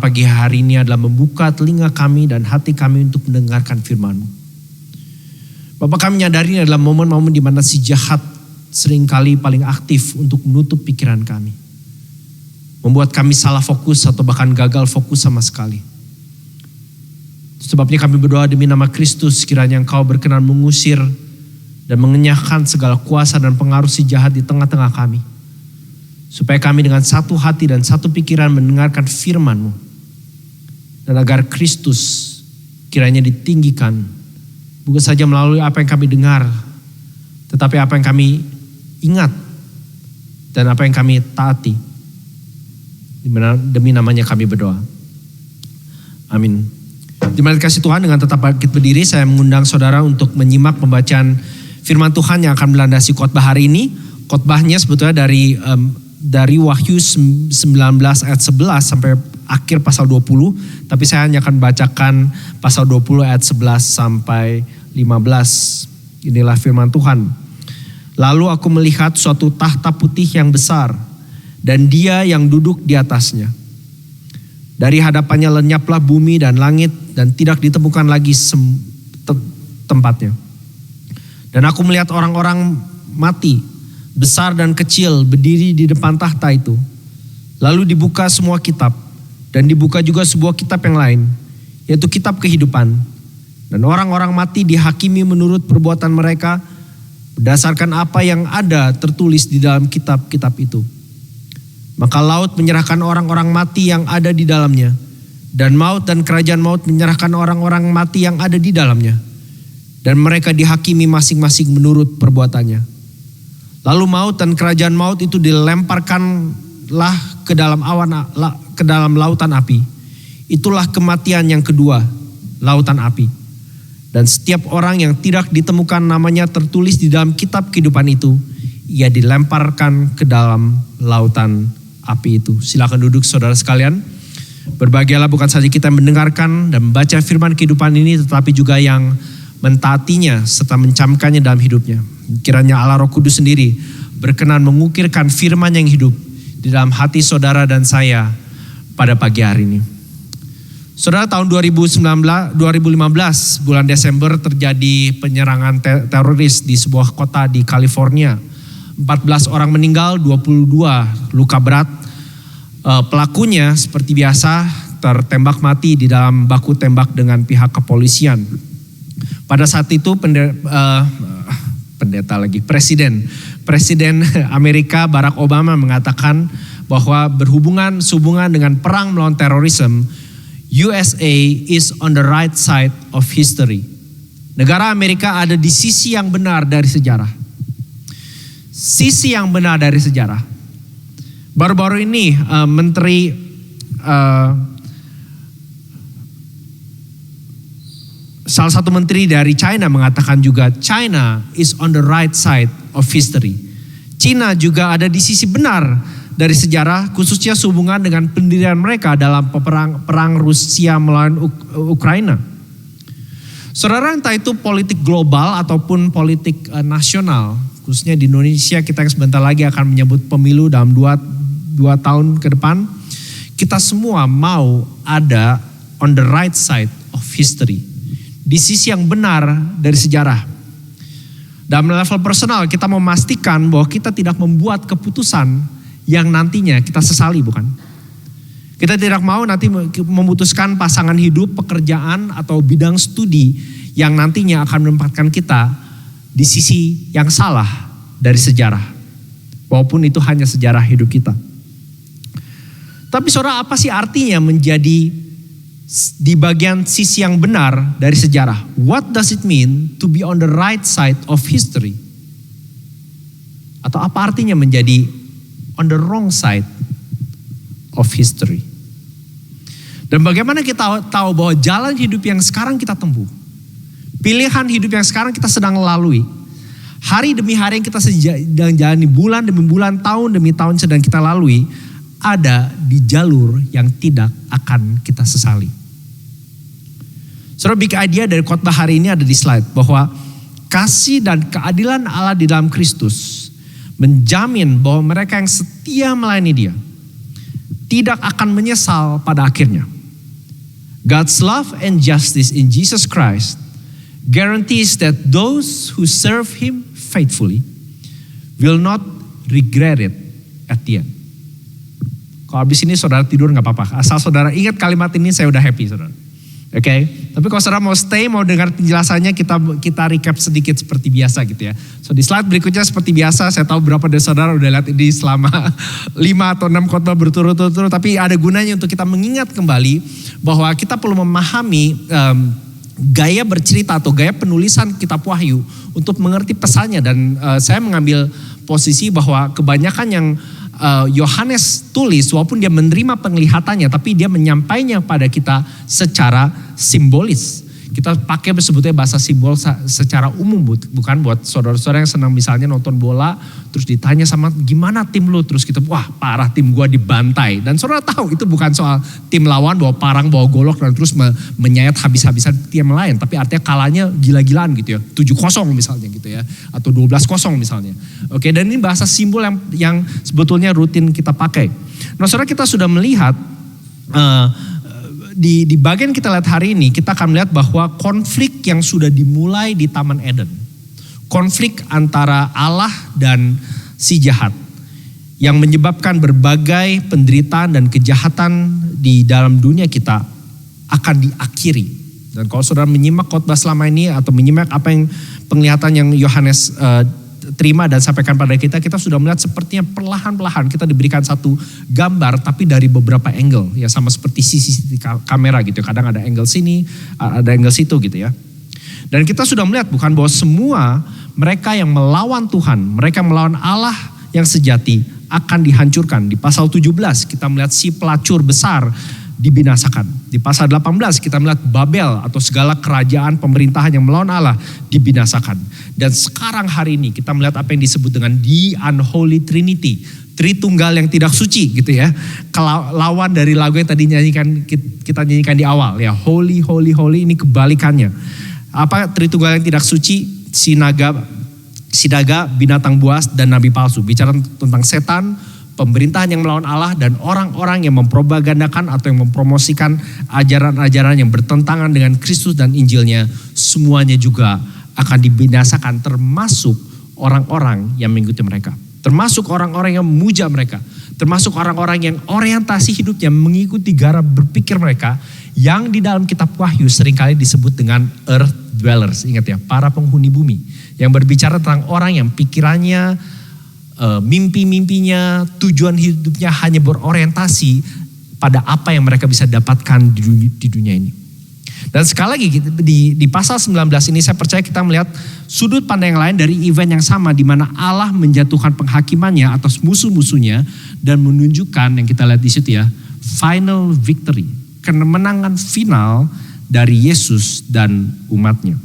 pagi hari ini adalah membuka telinga kami dan hati kami untuk mendengarkan firman-Mu. Bapa, kami menyadari ini adalah momen-momen di mana si jahat seringkali paling aktif untuk menutup pikiran kami. Membuat kami salah fokus atau bahkan gagal fokus sama sekali. Sebabnya kami berdoa demi nama Kristus, kiranya Engkau berkenan mengusir dan mengenyahkan segala kuasa dan pengaruh si jahat di tengah-tengah kami. Supaya kami dengan satu hati dan satu pikiran mendengarkan firman-Mu. Dan agar Kristus kiranya ditinggikan. Bukan saja melalui apa yang kami dengar, tetapi apa yang kami ingat dan apa yang kami taati. Demi namanya kami berdoa. Amin. Terima kasih Tuhan, dengan tetap bangkit berdiri saya mengundang saudara untuk menyimak pembacaan firman Tuhan yang akan melandasi khotbah hari ini. Khotbahnya sebetulnya dari Wahyu 19 ayat 11 sampai akhir pasal 20. Tapi saya hanya akan bacakan pasal 20 ayat 11 sampai 15. Inilah firman Tuhan. Lalu aku melihat suatu tahta putih yang besar dan Dia yang duduk di atasnya. Dari hadapannya lenyaplah bumi dan langit dan tidak ditemukan lagi tempatnya. Dan aku melihat orang-orang mati, besar dan kecil, berdiri di depan tahta itu. Lalu dibuka semua kitab dan dibuka juga sebuah kitab yang lain, yaitu kitab kehidupan. Dan orang-orang mati dihakimi menurut perbuatan mereka berdasarkan apa yang ada tertulis di dalam kitab-kitab itu. Maka laut menyerahkan orang-orang mati yang ada di dalamnya, dan maut dan kerajaan maut menyerahkan orang-orang mati yang ada di dalamnya. Dan mereka dihakimi masing-masing menurut perbuatannya. Lalu maut dan kerajaan maut itu dilemparkanlah ke dalam lautan api. Itulah kematian yang kedua, lautan api. Dan setiap orang yang tidak ditemukan namanya tertulis di dalam kitab kehidupan itu, ia dilemparkan ke dalam lautan api itu. Silakan duduk saudara sekalian. Berbahagialah bukan saja kita mendengarkan dan membaca firman kehidupan ini, tetapi juga yang mentaatinya serta mencamkannya dalam hidupnya. Kiranya Allah Roh Kudus sendiri berkenan mengukirkan firman yang hidup di dalam hati saudara dan saya pada pagi hari ini. Saudara, tahun 2015 bulan Desember terjadi penyerangan teroris di sebuah kota di California. 14 orang meninggal, 22 luka berat. Pelakunya seperti biasa tertembak mati di dalam baku tembak dengan pihak kepolisian. Pada saat itu Presiden Amerika Barack Obama mengatakan bahwa sehubungan dengan perang melawan terorisme, USA is on the right side of history. Negara Amerika ada di sisi yang benar dari sejarah. Sisi yang benar dari sejarah. Baru-baru ini salah satu menteri dari China mengatakan juga China is on the right side of history. China juga ada di sisi benar dari sejarah, khususnya sehubungan dengan pendirian mereka dalam perang Rusia melawan Ukraina. Saudara, entah itu politik global ataupun politik nasional, khususnya di Indonesia kita sebentar lagi akan menyebut pemilu dalam 2 tahun ke depan. Kita semua mau ada on the right side of history. Di sisi yang benar dari sejarah. Dalam level personal kita memastikan bahwa kita tidak membuat keputusan yang nantinya kita sesali, bukan? Kita tidak mau nanti memutuskan pasangan hidup, pekerjaan atau bidang studi yang nantinya akan menempatkan kita di sisi yang salah dari sejarah. Walaupun itu hanya sejarah hidup kita. Tapi saudara, apa sih artinya menjadi di bagian sisi yang benar dari sejarah? What does it mean to be on the right side of history? Atau apa artinya menjadi on the wrong side of history? Dan bagaimana kita tahu bahwa jalan hidup yang sekarang kita tempuh, pilihan hidup yang sekarang kita sedang lalui, hari demi hari yang kita sedang jalani, bulan demi bulan, tahun demi tahun sedang kita lalui, ada di jalur yang tidak akan kita sesali. Saudara, big idea dari khotbah hari ini ada di slide, bahwa kasih dan keadilan Allah di dalam Kristus menjamin bahwa mereka yang setia melayani Dia tidak akan menyesal pada akhirnya. God's love and justice in Jesus Christ guarantees that those who serve Him faithfully will not regret it at the end. Kalau habis ini saudara tidur gak apa-apa. Asal saudara ingat kalimat ini, saya udah happy saudara. Oke, tapi kalau saudara mau stay, mau dengar penjelasannya, kita recap sedikit seperti biasa gitu ya. So di slide berikutnya seperti biasa, saya tahu berapa dari saudara udah lihat ini selama 5 atau 6 khotbah berturut-turut, tapi ada gunanya untuk kita mengingat kembali bahwa kita perlu memahami gaya bercerita atau gaya penulisan kitab Wahyu untuk mengerti pesannya. Dan saya mengambil posisi bahwa kebanyakan yang Yohanes tulis, walaupun dia menerima penglihatannya, tapi dia menyampaikannya pada kita secara simbolis. Kita pakai sebetulnya bahasa simbol secara umum, bukan buat saudara-saudara yang senang misalnya nonton bola, terus ditanya sama gimana tim lu, terus kita wah parah tim gua dibantai. Dan saudara tahu itu bukan soal tim lawan bawa parang, bawa golok dan terus menyayat habis-habisan tim lain, tapi artinya kalahnya gila-gilaan gitu ya, 7-0 misalnya gitu ya, atau 12-0 misalnya. Oke, dan ini bahasa simbol yang sebetulnya rutin kita pakai. Nah saudara, kita sudah melihat di bagian kita lihat hari ini, kita akan melihat bahwa konflik yang sudah dimulai di Taman Eden. Konflik antara Allah dan si jahat. Yang menyebabkan berbagai penderitaan dan kejahatan di dalam dunia kita akan diakhiri. Dan kalau saudara menyimak khotbah selama ini atau menyimak apa yang penglihatan yang Yohanes terima dan sampaikan pada kita sudah melihat sepertinya perlahan-lahan kita diberikan satu gambar tapi dari beberapa angle ya, sama seperti sisi kamera gitu. Kadang ada angle sini, ada angle situ gitu ya. Dan kita sudah melihat bukan bahwa semua mereka yang melawan Tuhan, mereka melawan Allah yang sejati akan dihancurkan. Di pasal 17 kita melihat si pelacur besar dibinasakan. Di pasal 18 kita melihat Babel atau segala kerajaan pemerintahan yang melawan Allah dibinasakan. Dan sekarang hari ini kita melihat apa yang disebut dengan the unholy trinity, Tritunggal yang tidak suci gitu ya. Lawan dari lagu yang tadi kita nyanyikan di awal ya, holy holy holy, ini kebalikannya. Apa Tritunggal yang tidak suci? Sidaga, binatang buas dan nabi palsu. Bicara tentang setan, pemerintahan yang melawan Allah, dan orang-orang yang mempropagandakan atau yang mempromosikan ajaran-ajaran yang bertentangan dengan Kristus dan Injilnya, semuanya juga akan dibinasakan, termasuk orang-orang yang mengikuti mereka. Termasuk orang-orang yang memuja mereka. Termasuk orang-orang yang orientasi hidupnya mengikuti cara berpikir mereka, yang di dalam kitab Wahyu seringkali disebut dengan earth dwellers. Ingat ya, para penghuni bumi. Yang berbicara tentang orang yang pikirannya, mimpi-mimpinya, tujuan hidupnya hanya berorientasi pada apa yang mereka bisa dapatkan di dunia ini. Dan sekali lagi di pasal 19 ini saya percaya kita melihat sudut pandang yang lain dari event yang sama, di mana Allah menjatuhkan penghakimannya atas musuh-musuhnya dan menunjukkan yang kita lihat di situ ya, final victory, kemenangan final dari Yesus dan umatnya.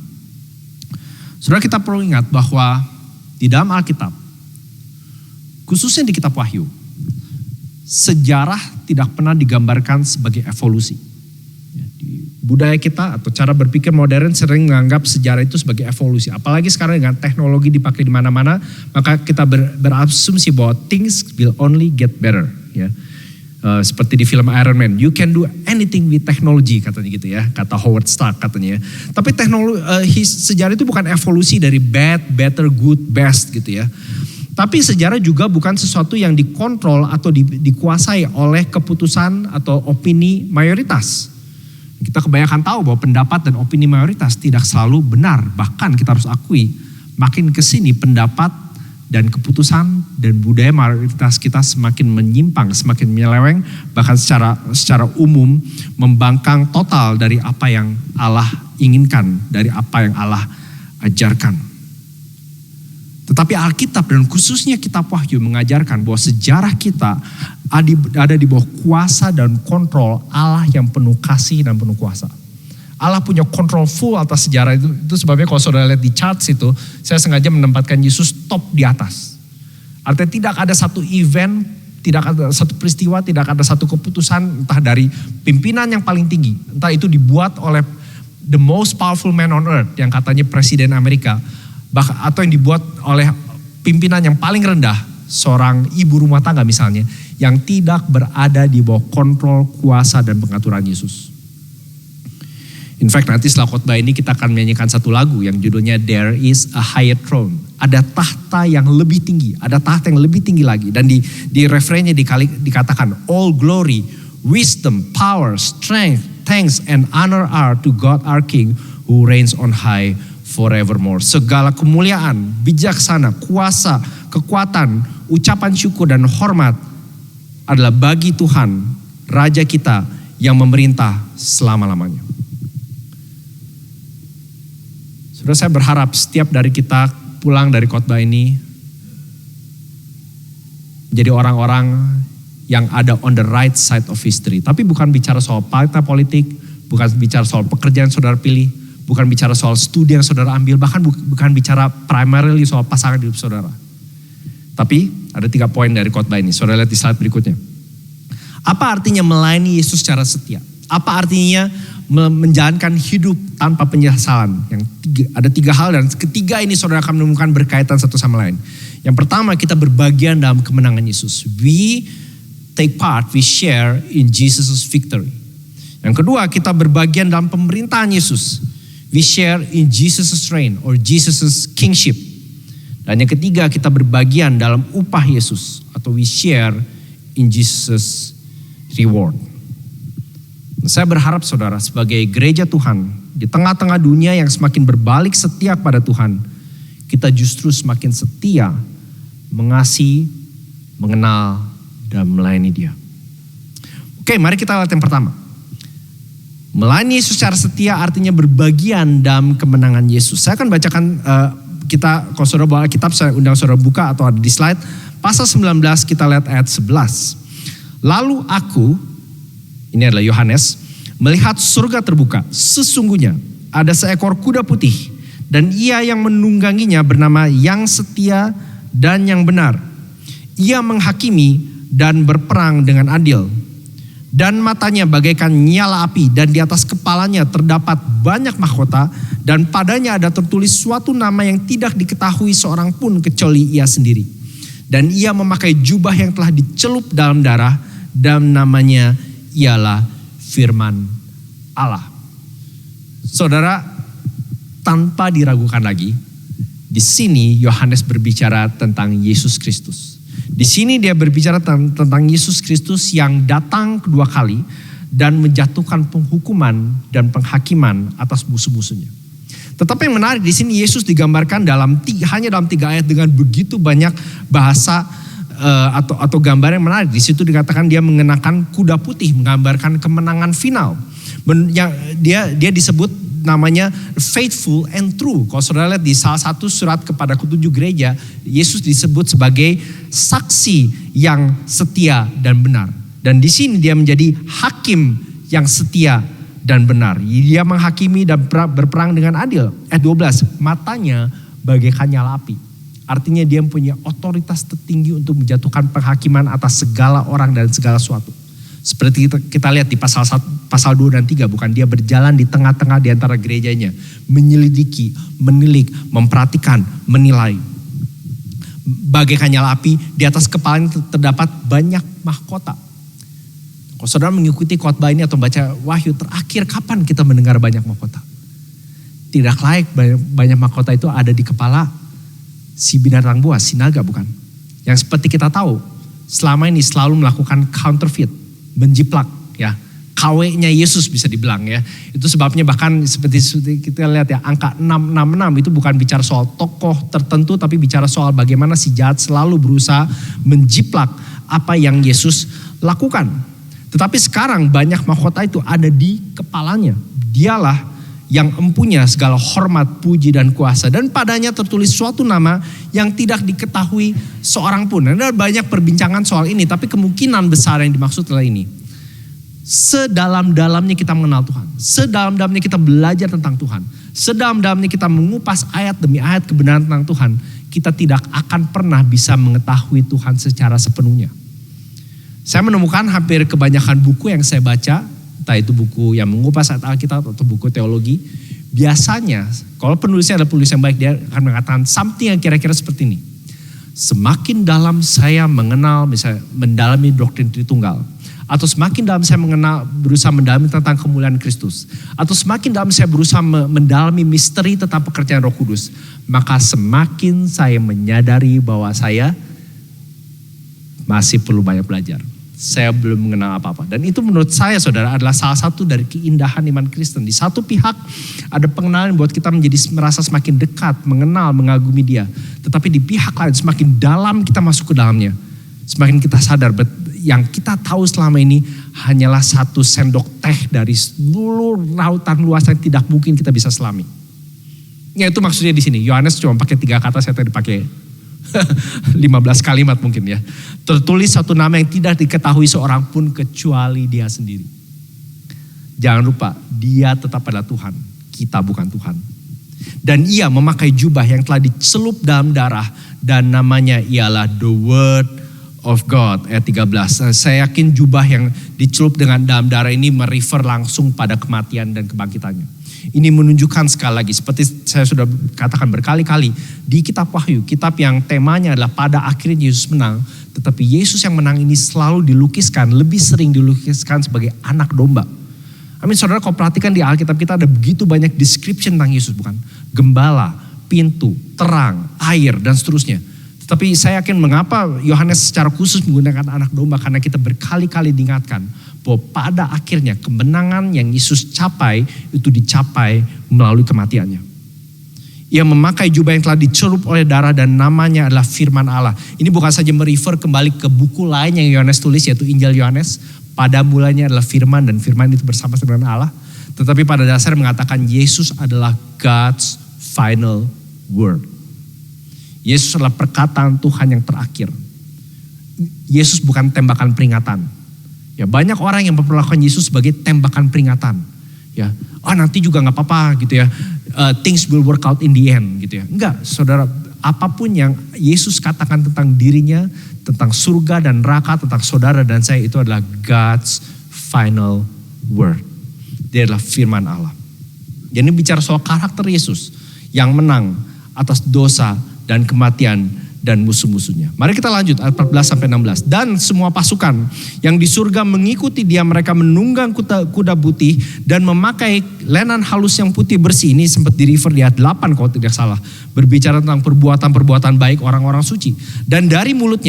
Saudara, kita perlu ingat bahwa di dalam Alkitab, khususnya di kitab Wahyu, sejarah tidak pernah digambarkan sebagai evolusi. Di budaya kita atau cara berpikir modern sering menganggap sejarah itu sebagai evolusi. Apalagi sekarang dengan teknologi dipakai di mana-mana, maka kita berasumsi bahwa things will only get better. Ya. Seperti di film Iron Man, you can do anything with technology katanya gitu ya, kata Howard Stark katanya. Tapi sejarah itu bukan evolusi dari bad, better, good, best gitu ya. Tapi sejarah juga bukan sesuatu yang dikontrol atau dikuasai oleh keputusan atau opini mayoritas. Kita kebanyakan tahu bahwa pendapat dan opini mayoritas tidak selalu benar. Bahkan kita harus akui, makin kesini pendapat dan keputusan dan budaya mayoritas kita semakin menyimpang, semakin menyeleweng, bahkan secara umum membangkang total dari apa yang Allah inginkan, dari apa yang Allah ajarkan. Tetapi Alkitab dan khususnya kitab Wahyu mengajarkan bahwa sejarah kita ada di bawah kuasa dan kontrol Allah yang penuh kasih dan penuh kuasa. Allah punya kontrol full atas sejarah itu. Itu sebabnya kalau saudara lihat di charts itu, saya sengaja menempatkan Yesus top di atas. Artinya tidak ada satu event, tidak ada satu peristiwa, tidak ada satu keputusan entah dari pimpinan yang paling tinggi, entah itu dibuat oleh the most powerful man on earth yang katanya presiden Amerika, atau yang dibuat oleh pimpinan yang paling rendah, seorang ibu rumah tangga misalnya, yang tidak berada di bawah kontrol, kuasa dan pengaturan Yesus. In fact nanti setelah khotbah ini kita akan menyanyikan satu lagu yang judulnya There is a Higher Throne. Ada tahta yang lebih tinggi, ada tahta yang lebih tinggi lagi. Dan di refrainnya dikatakan all glory, wisdom, power, strength, thanks and honor are to God our King who reigns on high forevermore. Segala kemuliaan, bijaksana, kuasa, kekuatan, ucapan syukur dan hormat adalah bagi Tuhan, Raja kita yang memerintah selama-lamanya. Saudara, saya berharap setiap dari kita pulang dari khotbah ini menjadi orang-orang yang ada on the right side of history. Tapi bukan bicara soal partai politik, bukan bicara soal pekerjaan saudara pilih, bukan bicara soal studi yang saudara ambil, bahkan bukan bicara primarily soal pasangan hidup saudara. Tapi ada 3 poin dari khotbah ini. Saudara lihat di slide berikutnya. Apa artinya melayani Yesus secara setia? Apa artinya menjalankan hidup tanpa penyesalan? Ada 3 hal dan ketiga ini saudara akan menemukan berkaitan satu sama lain. Yang pertama, kita berbagian dalam kemenangan Yesus. We take part, we share in Jesus' victory. Yang kedua, kita berbagian dalam pemerintahan Yesus. We share in Jesus' reign or Jesus' kingship. Dan yang ketiga, kita berbagian dalam upah Yesus atau we share in Jesus' reward. Saya berharap saudara sebagai gereja Tuhan di tengah-tengah dunia yang semakin berbalik setia kepada Tuhan, kita justru semakin setia mengasihi, mengenal, dan melayani Dia. Oke, mari kita lihat yang pertama. Melayani Yesus secara setia artinya berbagian dalam kemenangan Yesus. Saya akan bacakan kalau saudara bawa kitab, saya undang saudara buka atau ada di slide. Pasal 19 kita lihat ayat 11. Lalu aku, ini adalah Yohanes, melihat surga terbuka. Sesungguhnya ada seekor kuda putih dan ia yang menungganginya bernama Yang Setia dan Yang Benar. Ia menghakimi dan berperang dengan adil. Dan matanya bagaikan nyala api dan di atas kepalanya terdapat banyak mahkota dan padanya ada tertulis suatu nama yang tidak diketahui seorang pun kecuali ia sendiri. Dan ia memakai jubah yang telah dicelup dalam darah dan namanya ialah firman Allah. Saudara, tanpa diragukan lagi, di sini Yohanes berbicara tentang Yesus Kristus. Di sini dia berbicara tentang Yesus Kristus yang datang kedua kali dan menjatuhkan penghukuman dan penghakiman atas musuh-musuhnya. Tetapi yang menarik di sini Yesus digambarkan hanya dalam 3 ayat dengan begitu banyak bahasa atau gambar yang menarik. Di situ dikatakan dia mengenakan kuda putih, menggambarkan kemenangan final. Dia disebut namanya faithful and true. Kalau saudara lihat di salah satu surat kepada ke-7 gereja, Yesus disebut sebagai saksi yang setia dan benar. Dan di sini dia menjadi hakim yang setia dan benar. Dia menghakimi dan berperang dengan adil. Ayat 12, matanya bagaikan nyala api. Artinya dia punya otoritas tertinggi untuk menjatuhkan penghakiman atas segala orang dan segala sesuatu. Seperti kita lihat di pasal 2 dan 3, bukan dia berjalan di tengah-tengah di antara gerejanya, menyelidiki, menilik, memperhatikan, menilai. Bagaikan nyala api, di atas kepalanya terdapat banyak mahkota. Kalau saudara mengikuti khotbah ini atau baca Wahyu terakhir, kapan kita mendengar banyak mahkota? Tidak layak banyak mahkota itu ada di kepala si binatang buas, si naga bukan? Yang seperti kita tahu, selama ini selalu melakukan counterfeit, menjiplak ya. KW-nya Yesus bisa dibilang ya. Itu sebabnya bahkan seperti kita lihat ya, angka 666 itu bukan bicara soal tokoh tertentu, tapi bicara soal bagaimana si jahat selalu berusaha menjiplak apa yang Yesus lakukan. Tetapi sekarang banyak mahkota itu ada di kepalanya. Dialah yang empunya segala hormat, puji dan kuasa. Dan padanya tertulis suatu nama yang tidak diketahui seorang pun. Ada banyak perbincangan soal ini, tapi kemungkinan besar yang dimaksud adalah ini. Sedalam-dalamnya kita mengenal Tuhan. Sedalam-dalamnya kita belajar tentang Tuhan. Sedalam-dalamnya kita mengupas ayat demi ayat kebenaran tentang Tuhan. Kita tidak akan pernah bisa mengetahui Tuhan secara sepenuhnya. Saya menemukan hampir kebanyakan buku yang saya baca, entah itu buku yang mengupas ayat Alkitab atau buku teologi, biasanya kalau penulisnya adalah penulis yang baik, dia akan mengatakan something yang kira-kira seperti ini. Semakin dalam saya mengenal, misalnya mendalami doktrin Tritunggal, Atau semakin dalam saya berusaha mendalami tentang kemuliaan Kristus. Atau semakin dalam saya berusaha mendalami misteri tentang pekerjaan Roh Kudus. Maka semakin saya menyadari bahwa saya masih perlu banyak belajar. Saya belum mengenal apa-apa. Dan itu menurut saya saudara adalah salah satu dari keindahan iman Kristen. Di satu pihak ada pengenalan buat kita merasa semakin dekat, mengenal, mengagumi dia. Tetapi di pihak lain semakin dalam kita masuk ke dalamnya. Semakin kita sadar yang kita tahu selama ini hanyalah satu sendok teh dari seluruh lautan luas yang tidak mungkin kita bisa selami. Ya itu maksudnya di sini. Yohanes cuma pakai 3 kata, saya tadi pakai 15 kalimat mungkin ya. Tertulis satu nama yang tidak diketahui seorang pun kecuali dia sendiri. Jangan lupa, dia tetap adalah Tuhan. Kita bukan Tuhan. Dan ia memakai jubah yang telah dicelup dalam darah dan namanya ialah The Word of God. Ayat 13. Saya yakin jubah yang dicelup dengan dalam darah ini merefer langsung pada kematian dan kebangkitannya. Ini menunjukkan sekali lagi, seperti saya sudah katakan berkali-kali, di kitab Wahyu, kitab yang temanya adalah pada akhirnya Yesus menang, tetapi Yesus yang menang ini selalu dilukiskan, lebih sering dilukiskan sebagai anak domba. Amin, saudara, kalau perhatikan di Alkitab kita ada begitu banyak description tentang Yesus, bukan? Gembala, pintu, terang, air, dan seterusnya. Tetapi saya yakin mengapa Yohanes secara khusus menggunakan anak domba, karena kita berkali-kali diingatkan bahwa pada akhirnya kemenangan yang Yesus capai itu dicapai melalui kematiannya. Ia memakai jubah yang telah dicelup oleh darah dan namanya adalah firman Allah. Ini bukan saja merefer kembali ke buku lain yang Yohanes tulis, yaitu Injil Yohanes. Pada mulanya adalah firman dan firman itu bersama dengan Allah. Tetapi pada dasar mengatakan Yesus adalah God's final word. Yesus adalah perkataan Tuhan yang terakhir. Yesus bukan tembakan peringatan. Ya, banyak orang yang memperlakukan Yesus sebagai tembakan peringatan. Ya, nanti juga nggak apa-apa gitu ya. Things will work out in the end gitu ya. Enggak, saudara. Apapun yang Yesus katakan tentang dirinya, tentang surga dan neraka, tentang saudara dan saya, itu adalah God's final word. Dia adalah firman Allah. Jadi bicara soal karakter Yesus yang menang atas dosa dan kematian dan musuh-musuhnya. Mari kita lanjut ayat 14-16. Dan semua pasukan yang di surga mengikuti dia, mereka menunggang kuda putih dan memakai lenan halus yang putih bersih. Ini sempat di-refer di ayat 8 kalau tidak salah. Berbicara tentang perbuatan-perbuatan baik orang-orang suci. Dan dari mulut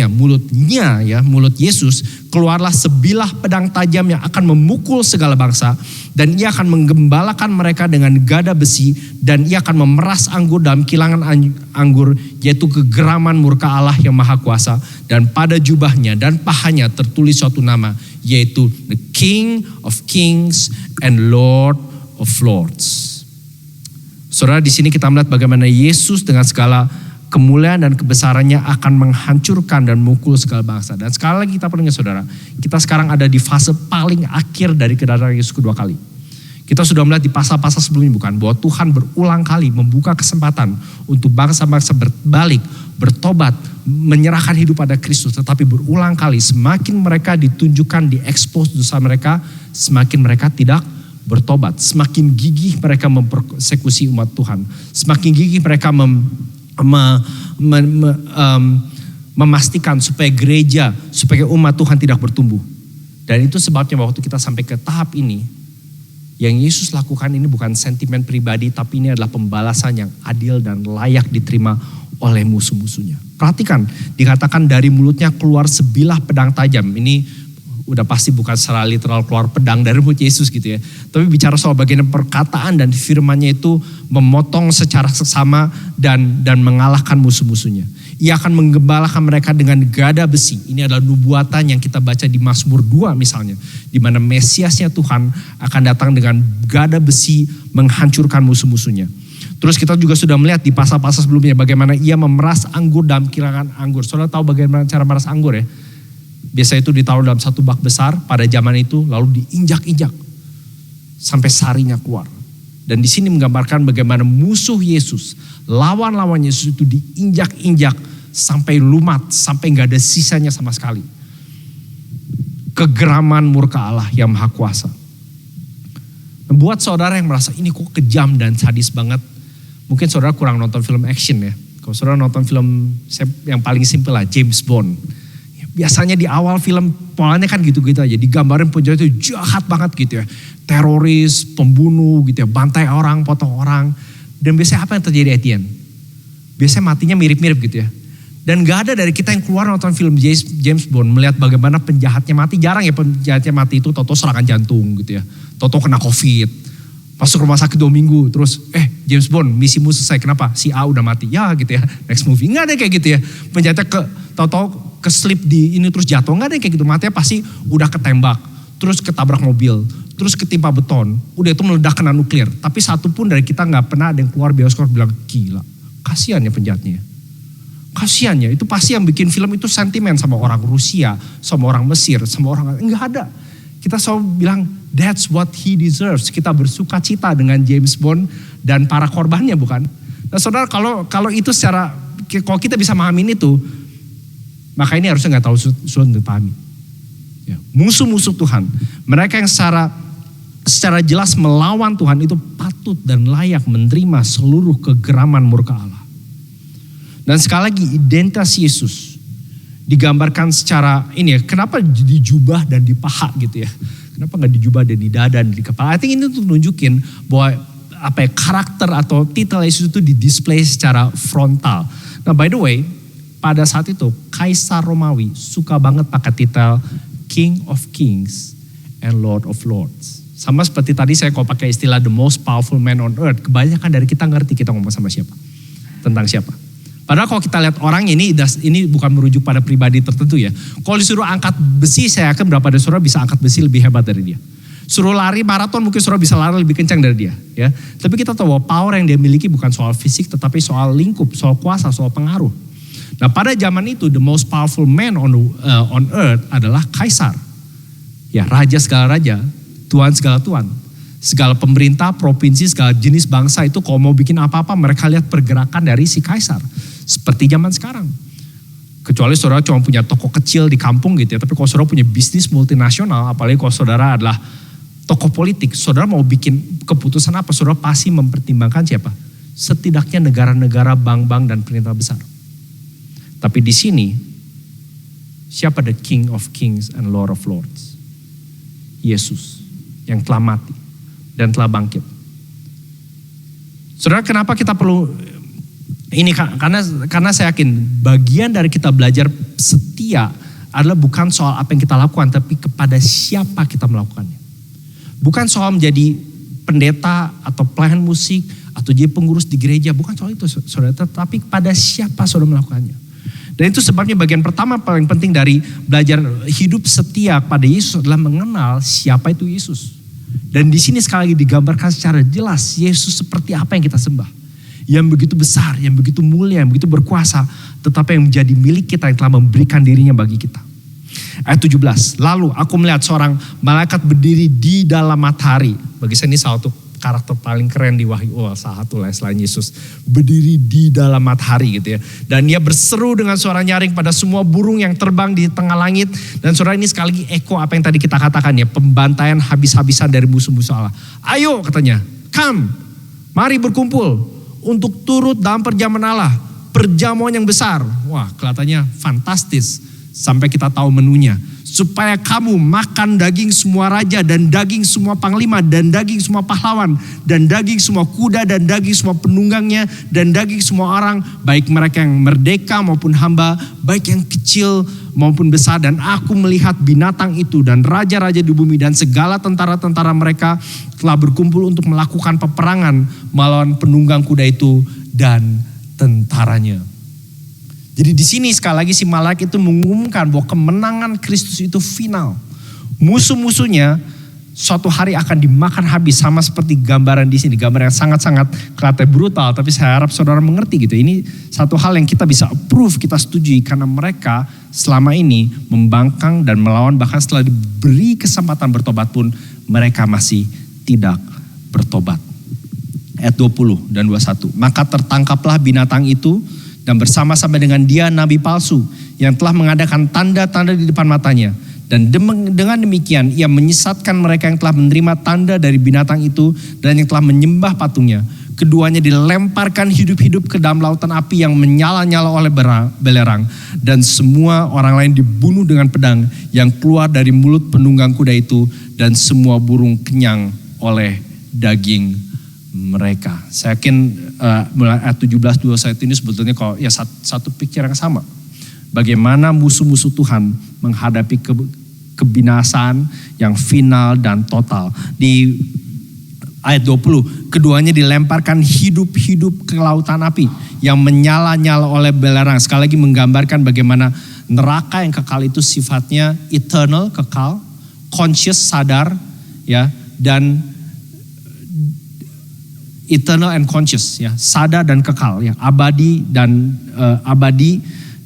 Yesus keluarlah sebilah pedang tajam yang akan memukul segala bangsa. Dan ia akan menggembalakan mereka dengan gada besi. Dan ia akan memeras anggur dalam kilangan anggur, yaitu kegeraman murka Allah yang maha kuasa. Dan pada jubahnya dan pahanya tertulis suatu nama, yaitu The King of Kings and Lord of Lords. Saudara, di sini kita melihat bagaimana Yesus dengan segala kemuliaan dan kebesarannya akan menghancurkan dan memukul segala bangsa. Dan sekali lagi kita perlu ingat, saudara, kita sekarang ada di fase paling akhir dari kedatangan Yesus kedua kali. Kita sudah melihat di pasal-pasal sebelumnya, bukan, bahwa Tuhan berulang kali membuka kesempatan untuk bangsa-bangsa berbalik, bertobat, menyerahkan hidup pada Kristus. Tetapi berulang kali semakin mereka ditunjukkan, diekspos dosa mereka, semakin mereka tidak bertobat. Semakin gigih mereka mempersekusi umat Tuhan. Semakin gigih mereka memastikan supaya gereja, supaya umat Tuhan tidak bertumbuh. Dan itu sebabnya waktu kita sampai ke tahap ini, yang Yesus lakukan ini bukan sentimen pribadi, tapi ini adalah pembalasan yang adil dan layak diterima oleh musuh-musuhnya. Perhatikan, dikatakan dari mulutnya keluar sebilah pedang tajam. Ini udah pasti bukan secara literal keluar pedang dari mulut Yesus gitu ya. Tapi bicara soal bagian perkataan dan firman-Nya itu memotong secara seksama dan mengalahkan musuh-musuhnya. Ia akan menggembalakan mereka dengan gada besi. Ini adalah nubuatan yang kita baca di Mazmur 2 misalnya. Di mana Mesiasnya Tuhan akan datang dengan gada besi menghancurkan musuh-musuhnya. Terus kita juga sudah melihat di pasal-pasal sebelumnya bagaimana ia memeras anggur dalam kilangan anggur. Saudara tahu bagaimana cara memeras anggur ya? Biasa itu ditaruh dalam satu bak besar pada zaman itu, lalu diinjak-injak sampai sarinya keluar. Dan di sini menggambarkan bagaimana musuh Yesus, lawan-lawan Yesus itu diinjak-injak sampai lumat, sampai nggak ada sisanya sama sekali. Kegeraman murka Allah yang maha kuasa. Membuat saudara yang merasa ini kok kejam dan sadis banget. Mungkin saudara kurang nonton film action ya. Kalau saudara nonton film yang paling simpel lah, James Bond. Biasanya di awal film polanya kan gitu-gitu aja. Digambarin penjahat itu jahat banget gitu ya. Teroris, pembunuh gitu ya. Bantai orang, potong orang. Dan biasanya apa yang terjadi at the end? Biasanya matinya mirip-mirip gitu ya. Dan gak ada dari kita yang keluar nonton film James Bond melihat bagaimana penjahatnya mati. Jarang ya penjahatnya mati itu toto serangan jantung gitu ya. Toto kena COVID. Masuk rumah sakit 2 minggu. Terus James Bond misimu selesai. Kenapa? Si A udah mati. Ya gitu ya. Next movie. Gak ada kayak gitu ya. Penjahatnya toto keslip di ini terus jatuh. Gak ada kayak gitu. Matinya pasti udah ketembak. Terus ketabrak mobil. Terus ketimpa beton. Udah itu meledak kena nuklir. Tapi satu pun dari kita gak pernah ada yang keluar bioskop bilang gila. Kasian ya penjahatnya. Kasian ya, itu pasti yang bikin film itu sentimen sama orang Rusia, sama orang Mesir, sama orang, enggak ada. Kita selalu bilang, that's what he deserves. Kita bersuka cita dengan James Bond dan para korbannya bukan? Nah saudara kalau itu secara, kalau kita bisa memahami itu, maka ini harusnya gak tahu sulit dipahami. Ya, musuh-musuh Tuhan, mereka yang secara jelas melawan Tuhan itu patut dan layak menerima seluruh kegeraman murka Allah. Dan sekali lagi identitas Yesus digambarkan secara ini ya, kenapa dijubah dan di paha gitu ya. Kenapa gak dijubah dan di dada dan di kepala. I think ini tuh nunjukin bahwa karakter atau titel Yesus itu di-display secara frontal. Nah by the way, pada saat itu Kaisar Romawi suka banget pakai titel King of Kings and Lord of Lords. Sama seperti tadi saya kalau pakai istilah the most powerful man on earth, kebanyakan dari kita ngerti kita ngomong sama siapa. Tentang siapa. Padahal kalau kita lihat orang ini bukan merujuk pada pribadi tertentu ya. Kalau disuruh angkat besi, saya yakin berapa dari saudara bisa angkat besi lebih hebat dari dia. Suruh lari maraton mungkin saudara bisa lari lebih kencang dari dia. Ya. Tapi kita tahu bahwa power yang dia miliki bukan soal fisik tetapi soal lingkup, soal kuasa, soal pengaruh. Nah pada zaman itu the most powerful man on earth adalah kaisar. Ya raja segala raja, tuan segala tuan. Segala pemerintah, provinsi, segala jenis bangsa itu kalau mau bikin apa-apa mereka lihat pergerakan dari si kaisar. Seperti zaman sekarang. Kecuali saudara cuma punya toko kecil di kampung gitu ya. Tapi kalau saudara punya bisnis multinasional, apalagi kalau saudara adalah tokoh politik. Saudara mau bikin keputusan apa, saudara pasti mempertimbangkan siapa? Setidaknya negara-negara, bank-bank dan pemerintah besar. Tapi di sini, siapa the King of Kings and Lord of Lords? Yesus yang telah mati dan telah bangkit. Saudara kenapa kita perlu ini karena saya yakin bagian dari kita belajar setia adalah bukan soal apa yang kita lakukan tapi kepada siapa kita melakukannya. Bukan soal menjadi pendeta atau pelayan musik atau jadi pengurus di gereja, bukan soal itu saudara, tetapi kepada siapa saudara melakukannya. Dan itu sebabnya bagian pertama paling penting dari belajar hidup setia pada Yesus adalah mengenal siapa itu Yesus. Dan di sini sekali lagi digambarkan secara jelas Yesus seperti apa yang kita sembah. Yang begitu besar, yang begitu mulia, yang begitu berkuasa. Tetapi yang menjadi milik kita yang telah memberikan dirinya bagi kita. Ayat 17, lalu aku melihat seorang malaikat berdiri di dalam matahari. Bagi saya ini salah satu karakter paling keren di Wahyu. Salah satu lah selain Yesus. Berdiri di dalam matahari gitu ya. Dan dia berseru dengan suara nyaring pada semua burung yang terbang di tengah langit. Dan saudara ini sekali lagi eko apa yang tadi kita katakan ya. Pembantaian habis-habisan dari musuh-musuh Allah. Ayo katanya, come, mari berkumpul. Untuk turut dalam perjamuan Allah. Perjamuan yang besar. Wah kelihatannya fantastis. Sampai kita tahu menunya. Supaya kamu makan daging semua raja dan daging semua panglima dan daging semua pahlawan. Dan daging semua kuda dan daging semua penunggangnya. Dan daging semua orang. Baik mereka yang merdeka maupun hamba. Baik yang kecil maupun besar. Dan aku melihat binatang itu dan raja-raja di bumi dan segala tentara-tentara mereka telah berkumpul untuk melakukan peperangan melawan penunggang kuda itu dan tentaranya. Jadi di sini sekali lagi si malaikat itu mengumumkan bahwa kemenangan Kristus itu final. Musuh-musuhnya suatu hari akan dimakan habis, sama seperti gambaran di sini, gambar yang sangat-sangat kelihatan brutal, tapi saya harap saudara mengerti gitu. Ini satu hal yang kita bisa approve, kita setujui karena mereka selama ini membangkang dan melawan, bahkan setelah diberi kesempatan bertobat pun mereka masih tidak bertobat. Ayat 20 dan 21. Maka tertangkaplah binatang itu dan bersama-sama dengan dia nabi palsu yang telah mengadakan tanda-tanda di depan matanya. Dan dengan demikian ia menyesatkan mereka yang telah menerima tanda dari binatang itu dan yang telah menyembah patungnya. keduanya dilemparkan hidup-hidup ke dalam lautan api yang menyala-nyala oleh belerang, dan semua orang lain dibunuh dengan pedang yang keluar dari mulut penunggang kuda itu, dan semua burung kenyang oleh daging mereka. Saya yakin mulai ayat 17-21 ini sebetulnya kalau ya satu picture yang sama. Bagaimana musuh-musuh Tuhan menghadapi kebinasaan yang final dan total. Di ayat 20, keduanya dilemparkan hidup-hidup ke lautan api yang menyala-nyala oleh belerang. Sekali lagi menggambarkan bagaimana neraka yang kekal itu sifatnya eternal, kekal, conscious, sadar, ya, dan eternal and conscious, ya, sadar dan kekal, ya, abadi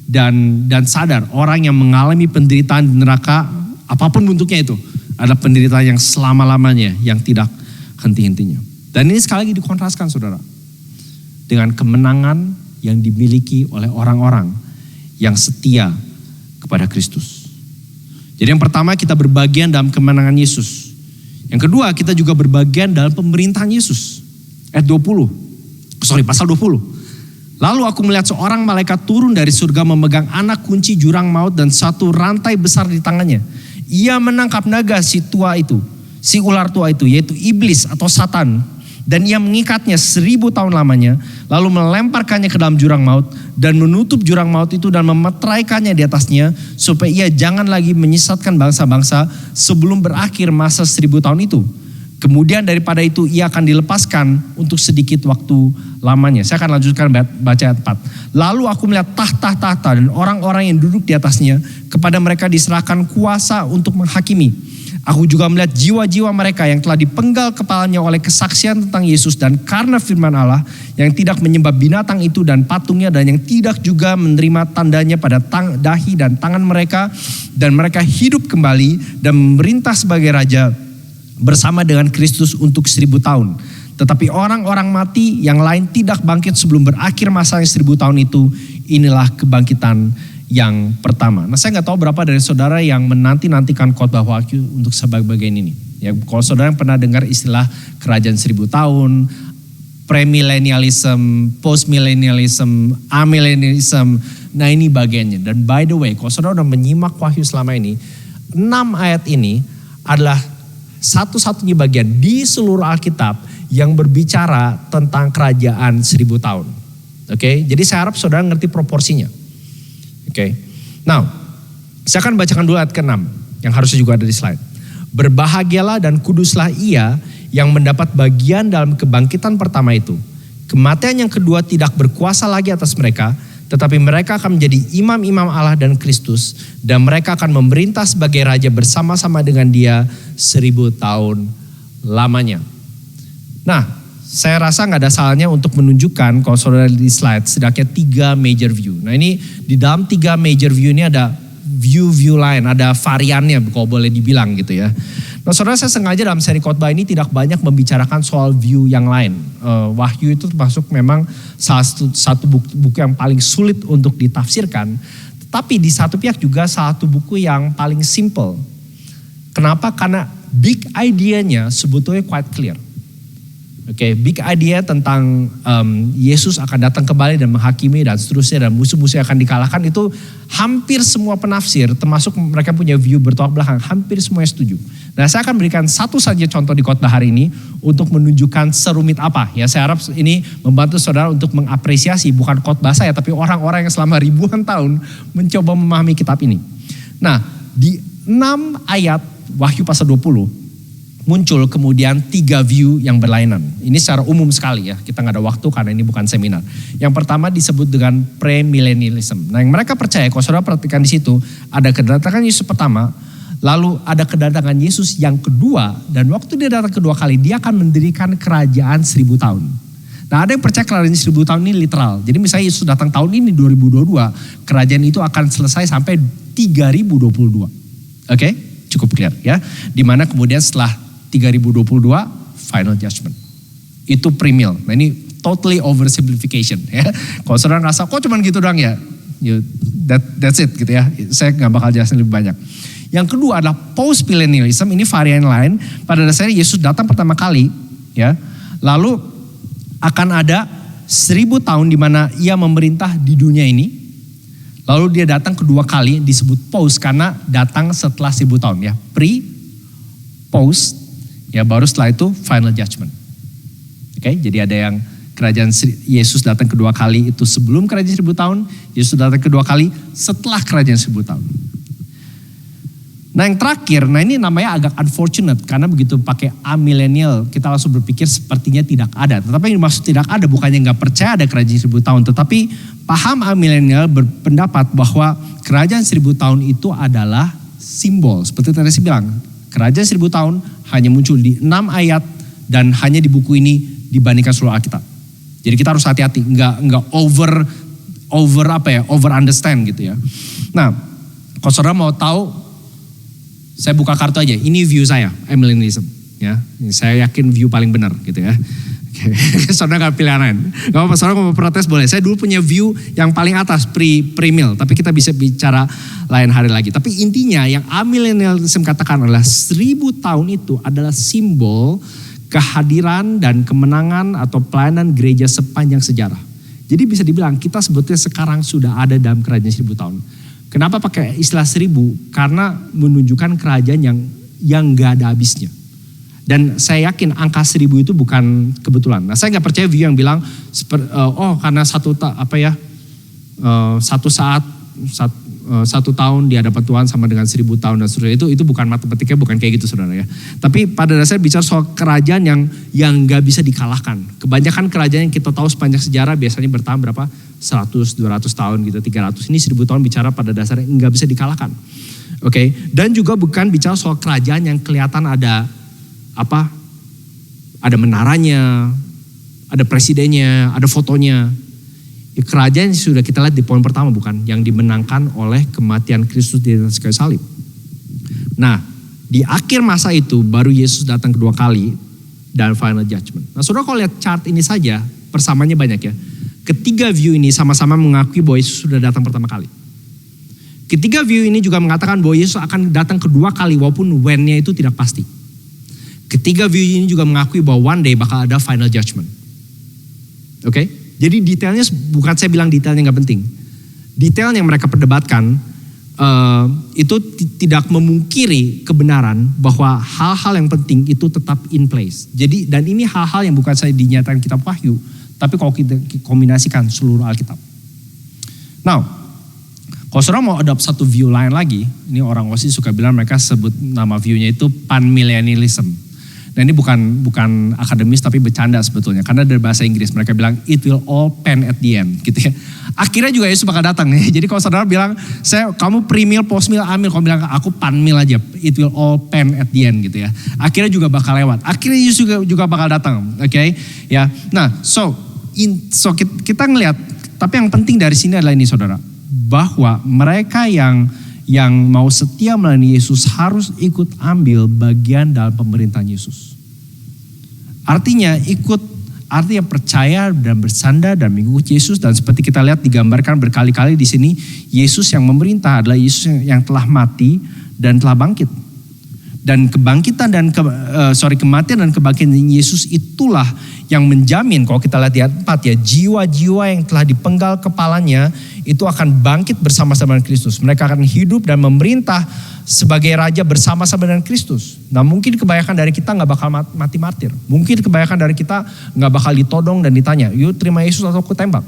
dan sadar. Orang yang mengalami penderitaan di neraka, apapun bentuknya itu, adalah penderitaan yang selama-lamanya, yang tidak henti-hentinya. Dan ini sekali lagi dikontraskan, saudara, dengan kemenangan yang dimiliki oleh orang-orang yang setia kepada Kristus. Jadi yang pertama, kita berbagian dalam kemenangan Yesus. Yang kedua, kita juga berbagian dalam pemerintahan Yesus. Ayat pasal 20. Lalu aku melihat seorang malaikat turun dari surga memegang anak kunci jurang maut dan satu rantai besar di tangannya. Ia menangkap naga si ular tua itu, yaitu iblis atau Satan, dan ia mengikatnya 1000 tahun lamanya, lalu melemparkannya ke dalam jurang maut dan menutup jurang maut itu dan memeteraikannya di atasnya, supaya ia jangan lagi menyesatkan bangsa-bangsa sebelum berakhir masa 1000 tahun itu. Kemudian daripada itu ia akan dilepaskan untuk sedikit waktu lamanya. Saya akan lanjutkan baca ayat 4. Lalu aku melihat tahta-tahta dan orang-orang yang duduk di atasnya, kepada mereka diserahkan kuasa untuk menghakimi. Aku juga melihat jiwa-jiwa mereka yang telah dipenggal kepalanya oleh kesaksian tentang Yesus dan karena firman Allah, yang tidak menyembah binatang itu dan patungnya, dan yang tidak juga menerima tandanya pada dahi dan tangan mereka, dan mereka hidup kembali dan memerintah sebagai raja bersama dengan Kristus untuk 1000 tahun. Tetapi orang-orang mati yang lain tidak bangkit sebelum berakhir masa yang 1000 tahun itu. Inilah kebangkitan yang pertama. Nah, saya nggak tahu berapa dari saudara yang menanti-nantikan khotbah Wahyu untuk sebagian ini. Ya, kalau saudara yang pernah dengar istilah kerajaan 1000 tahun, premillennialism, postmillennialism, amillennialism, nah ini bagiannya. Dan by the way, kalau saudara udah menyimak Wahyu selama ini, 6 ayat ini adalah satu-satunya bagian di seluruh Alkitab yang berbicara tentang kerajaan 1000 tahun. Oke, jadi saya harap saudara ngerti proporsinya. Oke, now saya akan bacakan dulu ayat ke-6 yang harusnya juga ada di slide. Berbahagialah dan kuduslah ia yang mendapat bagian dalam kebangkitan pertama itu. Kematian yang kedua tidak berkuasa lagi atas mereka, tetapi mereka akan menjadi imam-imam Allah dan Kristus, dan mereka akan memerintah sebagai raja bersama-sama dengan dia 1000 tahun lamanya. Nah, saya rasa nggak ada salahnya untuk menunjukkan, kalau saudara di slide, setidaknya 3 major view. Nah ini di dalam 3 major view ini ada view lain, ada variannya kalau boleh dibilang gitu ya. Nah saudara, saya sengaja dalam seri khotbah ini tidak banyak membicarakan soal view yang lain. Wahyu itu termasuk memang salah satu buku yang paling sulit untuk ditafsirkan. Tapi di satu pihak juga satu buku yang paling simple. Kenapa? Karena big idea-nya sebetulnya quite clear. Oke, big idea tentang Yesus akan datang kembali dan menghakimi dan seterusnya, dan musuh-musuh akan dikalahkan, itu hampir semua penafsir, termasuk mereka punya view bertolak belakang, hampir semuanya setuju. Nah, saya akan berikan satu saja contoh di khotbah hari ini untuk menunjukkan serumit apa. Ya, saya harap ini membantu saudara untuk mengapresiasi bukan khotbah saya, tapi orang-orang yang selama ribuan tahun mencoba memahami kitab ini. Nah, di 6 ayat Wahyu pasal 20 muncul kemudian 3 view yang berlainan. Ini secara umum sekali ya, kita nggak ada waktu karena ini bukan seminar. Yang pertama disebut dengan premillennialism. Nah, yang mereka percaya, kalau saudara perhatikan di situ, ada kedatangan Yesus pertama, lalu ada kedatangan Yesus yang kedua, dan waktu dia datang kedua kali, dia akan mendirikan kerajaan 1000 tahun. Nah, ada yang percaya kerajaan 1000 tahun ini literal. Jadi misalnya Yesus datang tahun ini 2022, kerajaan itu akan selesai sampai 3022. Oke, cukup clear ya. Dimana kemudian setelah 3022 final judgment. Itu premill. Nah ini totally oversimplification ya. Kalau saudara ngerasa kok cuman gitu doang ya, that's it gitu ya. Saya gak bakal jelasin lebih banyak. Yang kedua adalah post-millennialism. Ini varian lain. Pada dasarnya Yesus datang pertama kali ya. Lalu akan ada 1000 tahun di mana ia memerintah di dunia ini. Lalu dia datang kedua kali disebut post karena datang setelah 1000 tahun ya. Post, ya baru setelah itu final judgment. Oke, jadi ada yang kerajaan Yesus datang kedua kali itu sebelum kerajaan 1000 tahun. Yesus datang kedua kali setelah kerajaan 1000 tahun. Nah yang terakhir, nah ini namanya agak unfortunate karena begitu pakai amillennial kita langsung berpikir sepertinya tidak ada. Tetapi yang dimaksud tidak ada bukannya nggak percaya ada kerajaan 1000 tahun, tetapi paham amillennial berpendapat bahwa kerajaan 1000 tahun itu adalah simbol. Seperti tadi saya bilang, kerajaan 1000 tahun hanya muncul di 6 ayat dan hanya di buku ini dibandingkan seluruh Alkitab. Jadi kita harus hati-hati, nggak over understand gitu ya. Nah, kalau saudara mau tahu, saya buka kartu aja. Ini view saya, amillennialism. Ya, saya yakin view paling benar gitu ya. Saudara nggak pilih lain. Nggak apa-apa, saudara mau protes boleh. Saya dulu punya view yang paling atas pre-mill, tapi kita bisa bicara lain hari lagi. Tapi intinya yang amillennialism katakan adalah 1000 tahun itu adalah simbol kehadiran dan kemenangan atau pelayanan gereja sepanjang sejarah. Jadi bisa dibilang kita sebetulnya sekarang sudah ada dalam kerajaan 1000 tahun. Kenapa pakai istilah 1000? Karena menunjukkan kerajaan yang gak ada habisnya. Dan saya yakin angka 1000 itu bukan kebetulan. Nah saya gak percaya view yang bilang, karena satu tahun di hadapan Tuhan sama dengan 1000 tahun dan seterusnya. Itu bukan matematikanya, bukan kayak gitu saudara ya. Tapi pada dasarnya bicara soal kerajaan yang gak bisa dikalahkan. Kebanyakan kerajaan yang kita tahu sepanjang sejarah biasanya bertahan berapa? 100, 200 tahun gitu, 300. Ini 1000 tahun bicara pada dasarnya nggak bisa dikalahkan. Oke. Dan juga bukan bicara soal kerajaan yang kelihatan ada menaranya, ada presidennya, ada fotonya. Ya, kerajaan yang sudah kita lihat di poin pertama bukan, yang dimenangkan oleh kematian Kristus di atas kayu salib. Nah, di akhir masa itu baru Yesus datang kedua kali dan final judgment. Nah, saudara kalau lihat chart ini saja, persamaannya banyak ya. Ketiga view ini sama-sama mengakui bahwa Yesus sudah datang pertama kali. Ketiga view ini juga mengatakan bahwa Yesus akan datang kedua kali walaupun when-nya itu tidak pasti. Ketiga view ini juga mengakui bahwa one day bakal ada final judgment. Oke? Jadi detailnya bukan saya bilang detailnya gak penting. Detail yang mereka perdebatkan itu tidak memungkiri kebenaran bahwa hal-hal yang penting itu tetap in place. Jadi dan ini hal-hal yang bukan saya dinyatakan kitab Wahyu, tapi kalau kita kombinasikan seluruh Alkitab. Now, kalau saudara mau adopt satu view lain lagi, ini orang OSI suka bilang mereka sebut nama view-nya itu panmillennialism. Nah ini bukan akademis tapi bercanda sebetulnya. Karena dari bahasa Inggris mereka bilang it will all pan at the end gitu ya. Akhirnya juga Yesus bakal datang nih. Jadi kalau saudara bilang kamu pre-mill, post-mill, amil. Kamu bilang aku pan-mill aja. It will all pan at the end gitu ya. Akhirnya juga bakal lewat. Akhirnya Yesus juga bakal datang. Oke? Ya. Nah so kita ngelihat. Tapi yang penting dari sini adalah ini saudara. Bahwa mereka yang mau setia melayani Yesus harus ikut ambil bagian dalam pemerintahan Yesus. Artinya percaya dan bersandar dan mengikuti Yesus, dan seperti kita lihat digambarkan berkali-kali di sini, Yesus yang memerintah adalah Yesus yang telah mati dan telah bangkit. Dan kematian dan kebangkitan Yesus itulah yang menjamin, kalau kita lihat di ayat 4 ya, jiwa-jiwa yang telah dipenggal kepalanya itu akan bangkit bersama-sama dengan Kristus. Mereka akan hidup dan memerintah sebagai raja bersama-sama dengan Kristus. Nah mungkin kebanyakan dari kita gak bakal mati martir. Mungkin kebanyakan dari kita gak bakal ditodong dan ditanya, yuk terima Yesus atau aku tembak.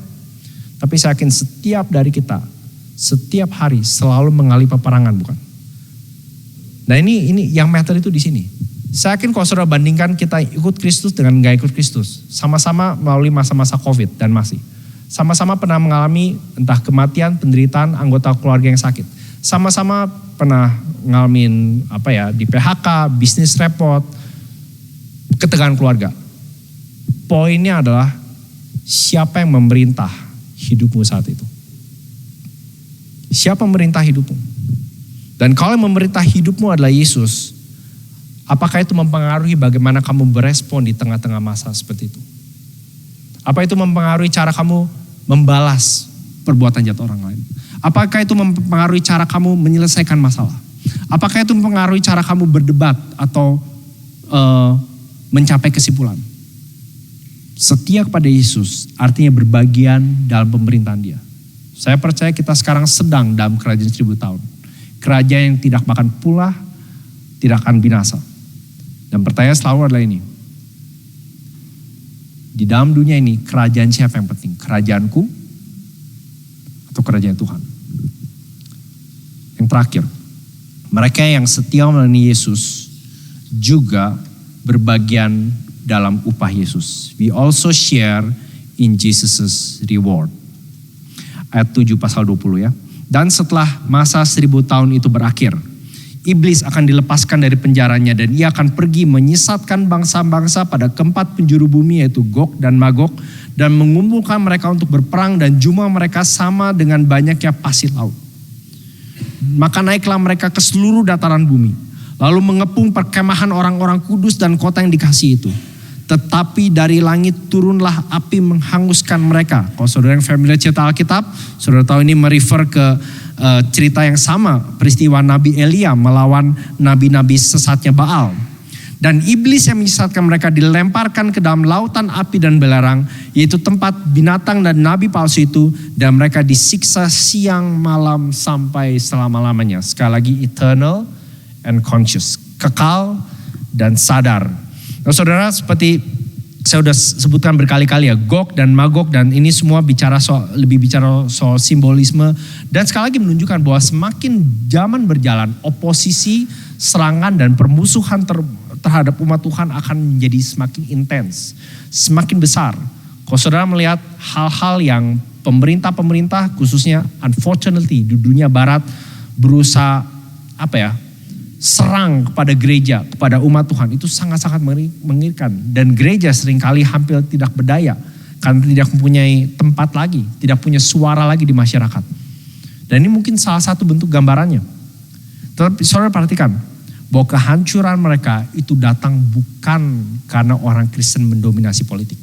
Tapi saya yakin setiap dari kita, setiap hari selalu mengalami peperangan bukan? Nah ini yang matter itu di sini. Saya yakin kalau saudara bandingkan kita ikut Kristus dengan gak ikut Kristus, sama-sama melalui masa-masa COVID dan masih. Sama-sama pernah mengalami entah kematian, penderitaan, anggota keluarga yang sakit. Sama-sama pernah ngalamin di PHK, bisnis repot, ketegangan keluarga. Poinnya adalah siapa yang memerintah hidupmu saat itu. Siapa memerintah hidupmu? Dan kalau yang memerintah hidupmu adalah Yesus, apakah itu mempengaruhi bagaimana kamu berespon di tengah-tengah masa seperti itu? Apa itu mempengaruhi cara kamu membalas perbuatan jahat orang lain? Apakah itu mempengaruhi cara kamu menyelesaikan masalah? Apakah itu mempengaruhi cara kamu berdebat atau mencapai kesimpulan? Setia kepada Yesus artinya berbagian dalam pemerintahan dia. Saya percaya kita sekarang sedang dalam kerajaan 1000 tahun. Kerajaan yang tidak makan pula, tidak akan binasa. Dan pertanyaan selalu adalah ini. Di dalam dunia ini kerajaan siapa yang penting? Kerajaanku atau kerajaan Tuhan? Yang terakhir, mereka yang setia melayani Yesus juga berbagian dalam upah Yesus. We also share in Jesus' reward. Ayat 7 pasal 20 ya. Dan setelah masa 1000 tahun itu berakhir, iblis akan dilepaskan dari penjaranya dan ia akan pergi menyesatkan bangsa-bangsa pada keempat penjuru bumi yaitu Gog dan Magog dan mengumpulkan mereka untuk berperang dan jumlah mereka sama dengan banyaknya pasir laut. Maka naiklah mereka ke seluruh dataran bumi, lalu mengepung perkemahan orang-orang kudus dan kota yang dikasihi itu. Tetapi dari langit turunlah api menghanguskan mereka. Kalau saudara yang familiar cerita Alkitab, saudara tahu ini merefer ke cerita yang sama, peristiwa Nabi Elia melawan nabi-nabi sesatnya Baal. Dan iblis yang menyesatkan mereka dilemparkan ke dalam lautan api dan belerang, yaitu tempat binatang dan nabi palsu itu, dan mereka disiksa siang malam sampai selama-lamanya. Sekali lagi, eternal and conscious, kekal dan sadar. Nah saudara, seperti saya sudah sebutkan berkali-kali ya, Gog dan Magog, dan ini semua lebih bicara soal simbolisme, dan sekali lagi menunjukkan bahwa semakin zaman berjalan, oposisi, serangan dan permusuhan terhadap umat Tuhan akan menjadi semakin intens, semakin besar. Kalau saudara melihat hal-hal yang pemerintah khususnya unfortunately di dunia barat berusaha serang kepada gereja, kepada umat Tuhan, itu sangat-sangat mengerikan. Dan gereja seringkali hampir tidak berdaya karena tidak mempunyai tempat lagi, tidak punya suara lagi di masyarakat. Dan ini mungkin salah satu bentuk gambarannya. Tetapi saudara perhatikan bahwa kehancuran mereka itu datang bukan karena orang Kristen mendominasi politik.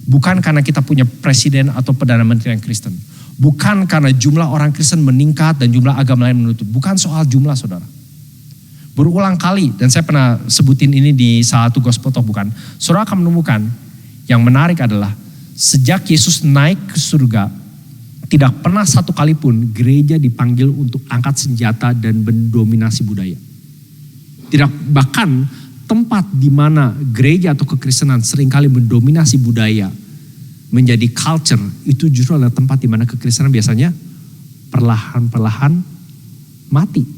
Bukan karena kita punya presiden atau perdana menteri yang Kristen. Bukan karena jumlah orang Kristen meningkat dan jumlah agama lain menutup. Bukan soal jumlah saudara. Berulang kali, dan saya pernah sebutin ini di salah satu gospel talk bukan. Saudara akan menemukan yang menarik adalah sejak Yesus naik ke surga, tidak pernah satu kali pun gereja dipanggil untuk angkat senjata dan mendominasi budaya. Tidak, bahkan tempat di mana gereja atau kekristenan seringkali mendominasi budaya menjadi culture, itu justru adalah tempat di mana kekristenan biasanya perlahan-perlahan mati.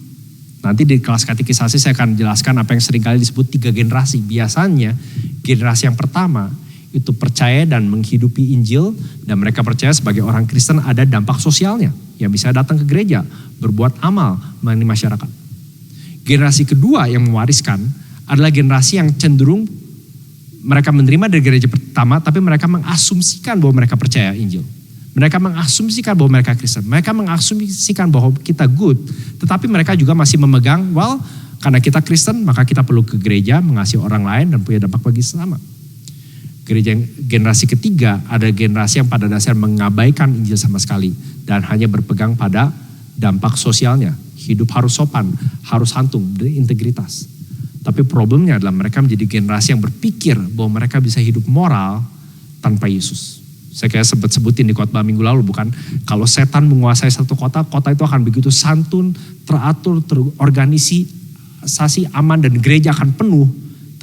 Nanti di kelas katekisasi saya akan jelaskan apa yang seringkali disebut 3 generasi. Biasanya generasi yang pertama itu percaya dan menghidupi Injil, dan mereka percaya sebagai orang Kristen ada dampak sosialnya yang bisa datang ke gereja, berbuat amal melayani masyarakat. Generasi kedua yang mewariskan adalah generasi yang cenderung mereka menerima dari gereja pertama, tapi mereka mengasumsikan bahwa mereka percaya Injil. Mereka mengasumsikan bahwa mereka Kristen. Mereka mengasumsikan bahwa kita good. Tetapi mereka juga masih memegang, karena kita Kristen maka kita perlu ke gereja, mengasihi orang lain dan punya dampak bagi sesama. Generasi ketiga ada generasi yang pada dasar mengabaikan Injil sama sekali. Dan hanya berpegang pada dampak sosialnya. Hidup harus sopan, harus santun, berintegritas. Tapi problemnya adalah mereka menjadi generasi yang berpikir bahwa mereka bisa hidup moral tanpa Yesus. Saya kayak sempat sebutin di khotbah minggu lalu, bukan? Kalau setan menguasai satu kota, kota itu akan begitu santun, teratur, terorganisasi, aman, dan gereja akan penuh.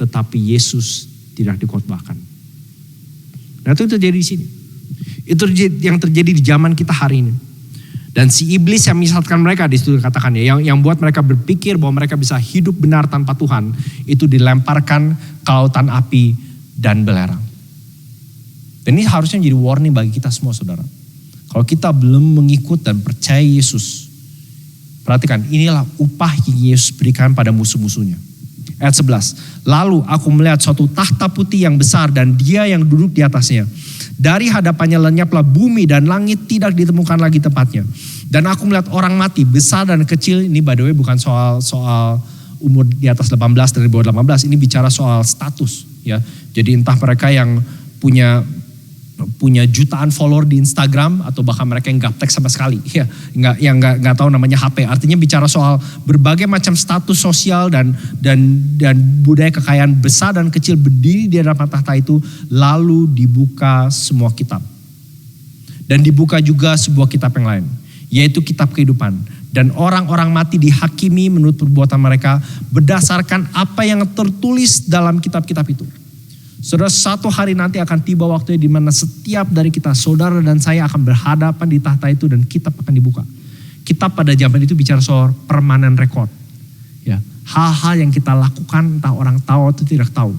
Tetapi Yesus tidak dikhotbahkan. Nah itu terjadi di sini. Itu yang terjadi di zaman kita hari ini. Dan si iblis yang menyesatkan mereka, di situ katakan ya, yang buat mereka berpikir bahwa mereka bisa hidup benar tanpa Tuhan, itu dilemparkan ke lautan api dan belerang. Dan ini harusnya jadi warning bagi kita semua saudara. Kalau kita belum mengikut dan percaya Yesus, perhatikan, inilah upah yang Yesus berikan pada musuh-musuhnya. Ayat 11, lalu aku melihat suatu tahta putih yang besar dan Dia yang duduk di atasnya. Dari hadapannya lenyaplah bumi dan langit tidak ditemukan lagi tempatnya. Dan aku melihat orang mati besar dan kecil. Ini by the way bukan soal umur di atas 18 dan di bawah 18. Ini bicara soal status ya. Jadi entah mereka yang punya punya jutaan follower di Instagram, atau bahkan mereka yang gaptek sama sekali, ya, nggak tahu namanya HP. Artinya bicara soal berbagai macam status sosial dan budaya kekayaan besar dan kecil berdiri di hadapan tahta itu, lalu dibuka semua kitab. Dan dibuka juga sebuah kitab yang lain, yaitu kitab kehidupan. Dan orang-orang mati dihakimi menurut perbuatan mereka berdasarkan apa yang tertulis dalam kitab-kitab itu. Saudara, satu hari nanti akan tiba waktunya di mana setiap dari kita, saudara dan saya, akan berhadapan di tahta itu dan kitab akan dibuka. Kitab pada zaman itu bicara soal permanent record. Ya, hal-hal yang kita lakukan, entah orang tahu atau tidak tahu,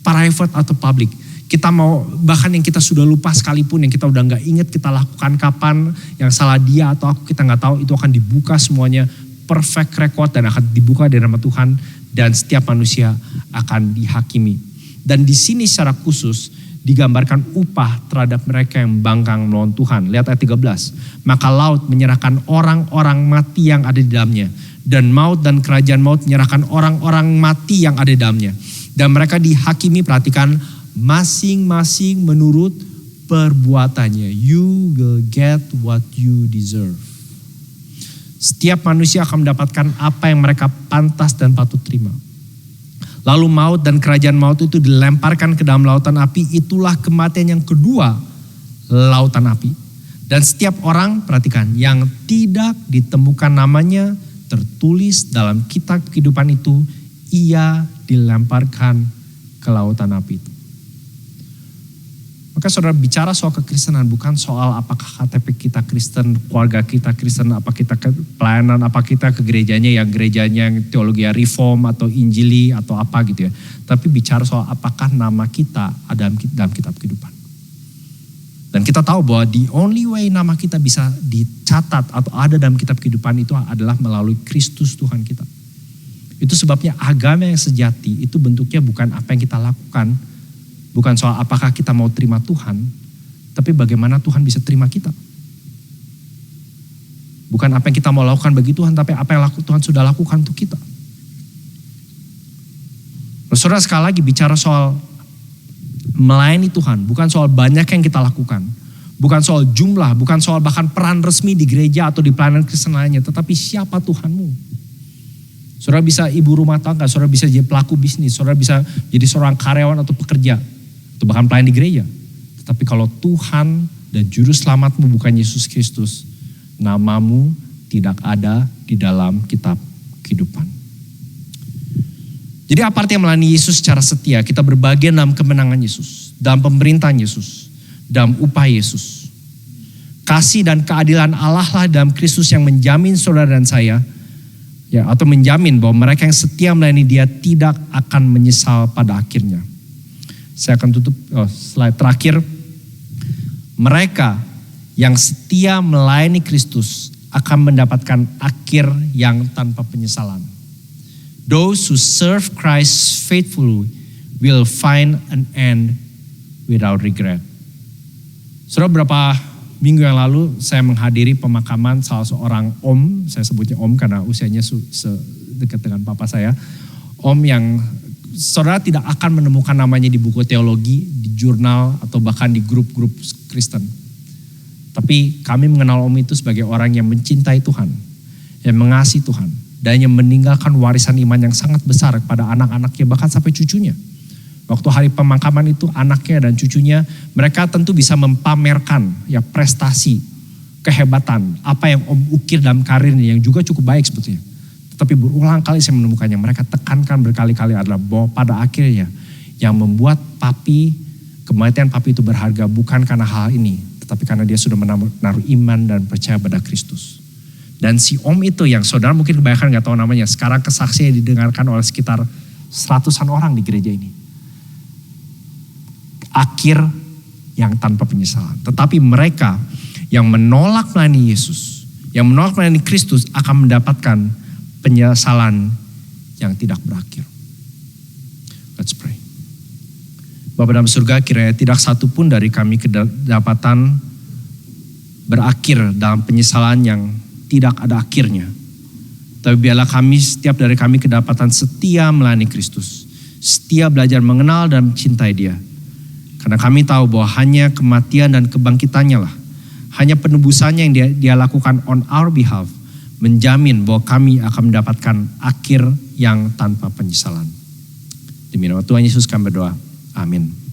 private atau public. Kita mau, bahkan yang kita sudah lupa sekalipun, yang kita udah gak ingat kita lakukan kapan, yang salah dia atau aku, kita gak tahu, itu akan dibuka semuanya, perfect record, dan akan dibuka di hadapan Tuhan, dan setiap manusia akan dihakimi. Dan di sini secara khusus digambarkan upah terhadap mereka yang bangkang melawan Tuhan. Lihat ayat 13. Maka laut menyerahkan orang-orang mati yang ada di dalamnya. Dan maut dan kerajaan maut menyerahkan orang-orang mati yang ada di dalamnya. Dan mereka dihakimi, perhatikan, masing-masing menurut perbuatannya. You will get what you deserve. Setiap manusia akan mendapatkan apa yang mereka pantas dan patut terima. Lalu maut dan kerajaan maut itu dilemparkan ke dalam lautan api. Itulah kematian yang kedua, lautan api. Dan setiap orang, perhatikan, yang tidak ditemukan namanya tertulis dalam kitab kehidupan itu, ia dilemparkan ke lautan api itu. Maka saudara, bicara soal kekristenan bukan soal apakah KTP kita Kristen, keluarga kita Kristen, apa kita ke pelayanan, apa kita ke gerejanya yang teologi reform atau injili atau apa gitu ya. Tapi bicara soal apakah nama kita ada dalam kitab kehidupan. Dan kita tahu bahwa the only way nama kita bisa dicatat atau ada dalam kitab kehidupan itu adalah melalui Kristus Tuhan kita. Itu sebabnya agama yang sejati itu bentuknya bukan apa yang kita lakukan, bukan soal apakah kita mau terima Tuhan, tapi bagaimana Tuhan bisa terima kita. Bukan apa yang kita mau lakukan bagi Tuhan, tapi apa yang Tuhan sudah lakukan untuk kita. Saudara, sekali lagi bicara soal melayani Tuhan, bukan soal banyak yang kita lakukan, bukan soal jumlah, bukan soal bahkan peran resmi di gereja atau di pelayanan Kristen lainnya, tetapi siapa Tuhanmu. Saudara bisa ibu rumah tangga, saudara bisa jadi pelaku bisnis, saudara bisa jadi seorang karyawan atau pekerja, atau bahkan pelayan di gereja. Tetapi kalau Tuhan dan Juru Selamatmu bukan Yesus Kristus, namamu tidak ada di dalam kitab kehidupan. Jadi apa artinya melayani Yesus secara setia? Kita berbagian dalam kemenangan Yesus, dalam pemerintahan Yesus, dalam upah Yesus. Kasih dan keadilan Allah lah dalam Kristus yang menjamin saudara dan saya, ya, atau menjamin bahwa mereka yang setia melayani Dia tidak akan menyesal pada akhirnya. Saya akan tutup slide terakhir. Mereka yang setia melayani Kristus akan mendapatkan akhir yang tanpa penyesalan. Those who serve Christ faithfully will find an end without regret. Saudara, beberapa minggu yang lalu saya menghadiri pemakaman salah seorang om, saya sebutnya om karena usianya sedekat dengan papa saya. Om yang saudara tidak akan menemukan namanya di buku teologi, di jurnal, atau bahkan di grup-grup Kristen. Tapi kami mengenal om itu sebagai orang yang mencintai Tuhan, yang mengasihi Tuhan, dan yang meninggalkan warisan iman yang sangat besar kepada anak-anaknya, bahkan sampai cucunya. Waktu hari pemakaman itu anaknya dan cucunya, mereka tentu bisa mempamerkan ya prestasi, kehebatan, apa yang om ukir dalam karirnya yang juga cukup baik sebetulnya. Tapi berulang kali saya menemukan yang mereka tekankan berkali-kali adalah bahwa pada akhirnya yang membuat kematian papi itu berharga bukan karena hal ini, tetapi karena dia sudah menaruh iman dan percaya pada Kristus. Dan si om itu yang saudara mungkin kebanyakan gak tahu namanya, sekarang kesaksian didengarkan oleh sekitar 100-an orang di gereja ini. Akhir yang tanpa penyesalan. Tetapi mereka yang menolak melayani Yesus, yang menolak melayani Kristus akan mendapatkan penyesalan yang tidak berakhir. Let's pray. Bapa dalam surga, kiranya tidak satu pun dari kami kedapatan berakhir dalam penyesalan yang tidak ada akhirnya. Tapi biarlah kami, setiap dari kami kedapatan setia melayani Kristus, setia belajar mengenal dan mencintai Dia. Karena kami tahu bahwa hanya kematian dan kebangkitannya lah, hanya penebusannya yang dia lakukan on our behalf, menjamin bahwa kami akan mendapatkan akhir yang tanpa penyesalan. Demi nama Tuhan Yesus kami berdoa. Amin.